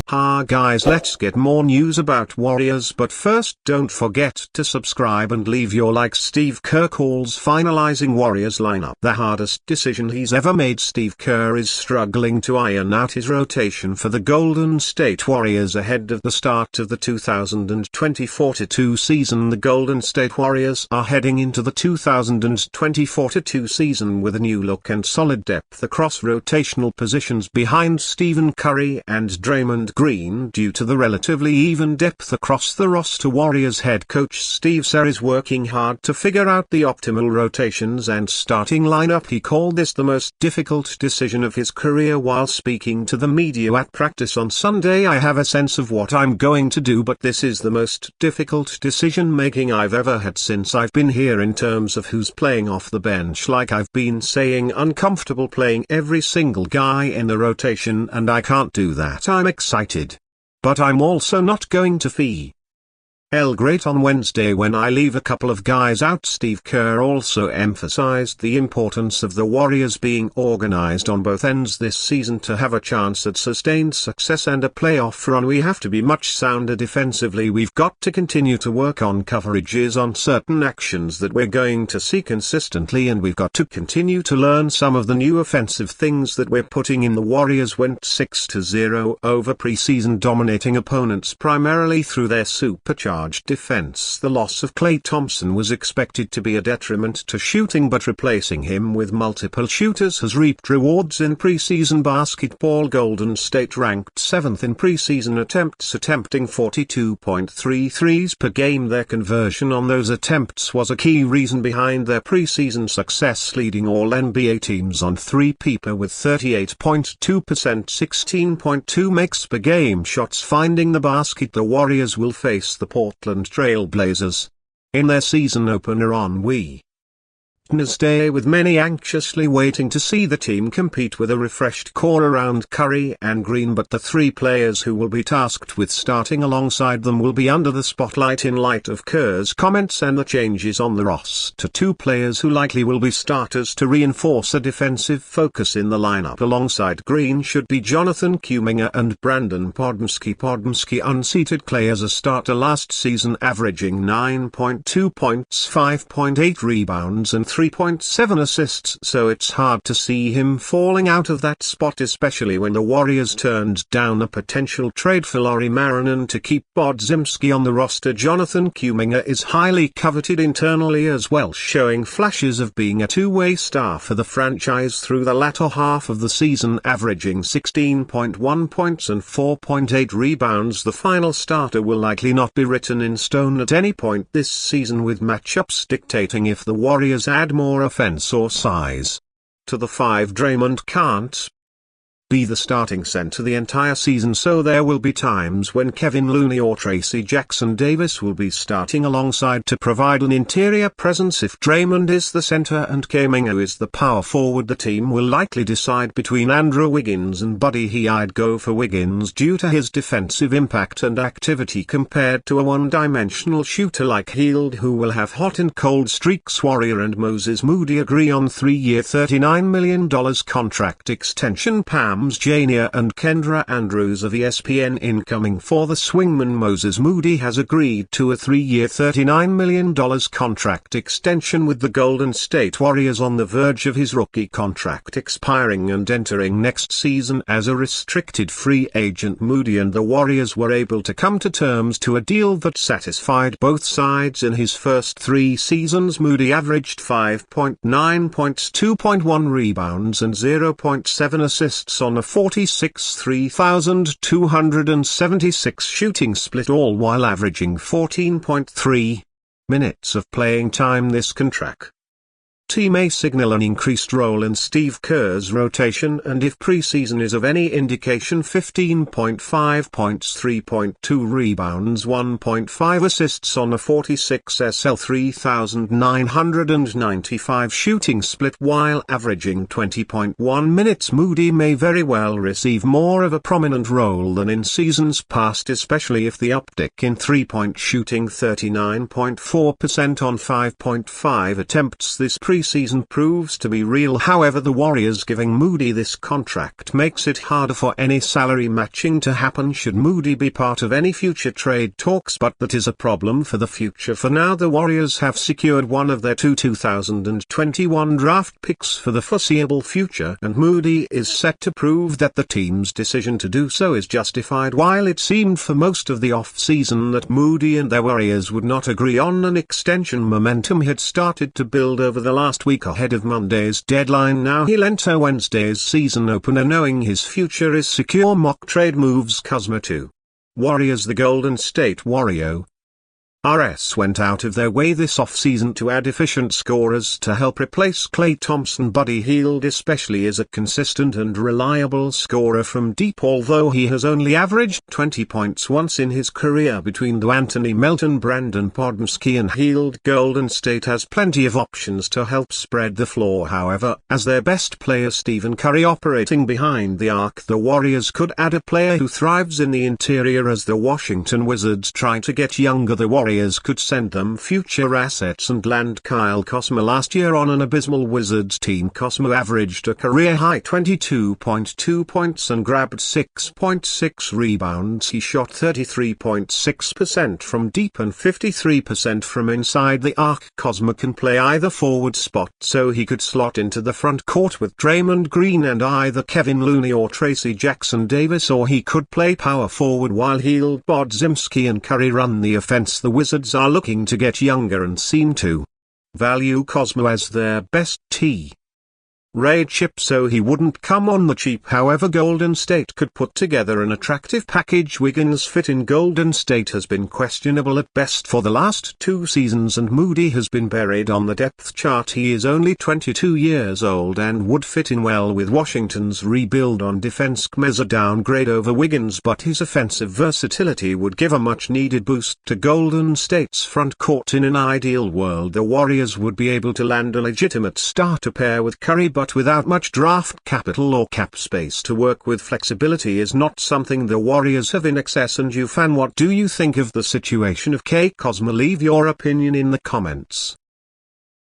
Ha guys, let's get more news about Warriors, but first don't forget to subscribe and leave your like. Steve Kerr calls finalizing Warriors lineup the hardest decision he's ever made. Steve Kerr is struggling to iron out his rotation for the Golden State Warriors ahead of the start of the 2020-42 season. The Golden State Warriors are heading into the 2020-42 season with a new look and solid depth across rotational positions behind Stephen Curry and Draymond Green. Due to the relatively even depth across the roster, Warriors head coach Steve Kerr is working hard to figure out the optimal rotations and starting lineup. He called this the most difficult decision of his career while speaking to the media at practice on Sunday. "I have a sense of what I'm going to do, but this is the most difficult decision making I've ever had since I've been here in terms of who's playing off the bench. Like I've been saying, uncomfortable playing every single guy in the rotation, and I can't do that. I'm excited. But I'm also not going to feel great on Wednesday when I leave a couple of guys out." Steve Kerr also emphasized the importance of the Warriors being organized on both ends this season to have a chance at sustained success and a playoff run. "We have to be much sounder defensively. We've got to continue to work on coverages on certain actions that we're going to see consistently, and we've got to continue to learn some of the new offensive things that we're putting in." The Warriors went 6-0 over preseason, dominating opponents primarily through their supercharged defense. The loss of Klay Thompson was expected to be a detriment to shooting, but replacing him with multiple shooters has reaped rewards in preseason basketball. Golden State ranked 7th in preseason attempts, attempting 42.3 threes per game. Their conversion on those attempts was a key reason behind their preseason success, leading all NBA teams on three-peat with 38.2%, 16.2 makes per game shots. Finding the basket, the Warriors will face the Portland Trail Blazers in their season opener on Wednesday, with many anxiously waiting to see the team compete with a refreshed core around Curry and Green. But the three players who will be tasked with starting alongside them will be under the spotlight in light of Kerr's comments and the changes on the roster. Two players who likely will be starters to reinforce a defensive focus in the lineup alongside Green should be Jonathan Kuminga and Brandon Podziemski. Podziemski unseated Klay as a starter last season, averaging 9.2 points, 5.8 rebounds and 3.7 assists, so it's hard to see him falling out of that spot, especially when the Warriors turned down a potential trade for Lauri Markkanen to keep Podziemski on the roster. Jonathan Kuminga is highly coveted internally as well, showing flashes of being a two-way star for the franchise through the latter half of the season, averaging 16.1 points and 4.8 rebounds. The final starter will likely not be written in stone at any point this season, with matchups dictating if the Warriors add more offense or size to the five. Draymond can't be the starting center the entire season, so there will be times when Kevin Looney or Tracy Jackson Davis will be starting alongside to provide an interior presence. If Draymond is the center and Kuminga is the power forward, the team will likely decide between Andrew Wiggins and Buddy Hield. I'd go for Wiggins due to his defensive impact and activity compared to a one-dimensional shooter like Hield, who will have hot and cold streaks. Warrior and Moses Moody agree on 3-year $39 million contract extension. Pam Jr. and Kendra Andrews of ESPN incoming for the swingman. Moses Moody has agreed to a 3-year $39 million contract extension with the Golden State Warriors on the verge of his rookie contract expiring and entering next season as a restricted free agent. Moody and the Warriors were able to come to terms to a deal that satisfied both sides. In his first 3 seasons, Moody averaged 5.9 points, 2.1 rebounds and 0.7 assists on a 46-3,276 shooting split, all while averaging 14.3 minutes of playing time. This contract may signal an increased role in Steve Kerr's rotation, and if preseason is of any indication, 15.5 points, 3.2 rebounds, 1.5 assists on a 3,995 shooting split while averaging 20.1 minutes. Moody may very well receive more of a prominent role than in seasons past, especially if the uptick in three-point shooting, 39.4% on 5.5 attempts this preseason, preseason proves to be real. However, the Warriors giving Moody this contract makes it harder for any salary matching to happen should Moody be part of any future trade talks, but that is a problem for the future. For now, the Warriors have secured one of their 2021 draft picks for the foreseeable future, and Moody is set to prove that the team's decision to do so is justified. While it seemed for most of the off-season that Moody and their Warriors would not agree on an extension, momentum had started to build over the last week ahead of Monday's deadline. Now he'll enter Wednesday's season opener knowing his future is secure. Mock trade moves Kuzma to Warriors. The Golden State Warriors went out of their way this offseason to add efficient scorers to help replace Klay Thompson. Buddy Hield especially is a consistent and reliable scorer from deep, although he has only averaged 20 points once in his career between Anthony Melton, Brandon Podmski and Hield. Golden State has plenty of options to help spread the floor. However, as their best player Stephen Curry operating behind the arc, the Warriors could add a player who thrives in the interior. As the Washington Wizards try to get younger, the Warriors could send them future assets and land Kyle Kuzma. Last year on an abysmal Wizards team, Kuzma averaged a career-high 22.2 points and grabbed 6.6 rebounds. He shot 33.6% from deep and 53% from inside the arc. Kuzma can play either forward spot, so he could slot into the front court with Draymond Green and either Kevin Looney or Tracy Jackson Davis, or he could play power forward while Hield, Podziemski and Curry run the offense. The Wizards are looking to get younger and seem to value Kuzma as their best raid chip, so he wouldn't come on the cheap. However, Golden State could put together an attractive package. Wiggins' fit in Golden State has been questionable at best for the last 2 seasons, and Moody has been buried on the depth chart. He is only 22 years old and would fit in well with Washington's rebuild on defense. Kmez a downgrade over Wiggins, but his offensive versatility would give a much-needed boost to Golden State's front court. In an ideal world, the Warriors would be able to land a legitimate starter pair with Curry, but without much draft capital or cap space to work with, flexibility is not something the Warriors have in excess. And you fan, what do you think of the situation of Kuzma? Leave your opinion in the comments.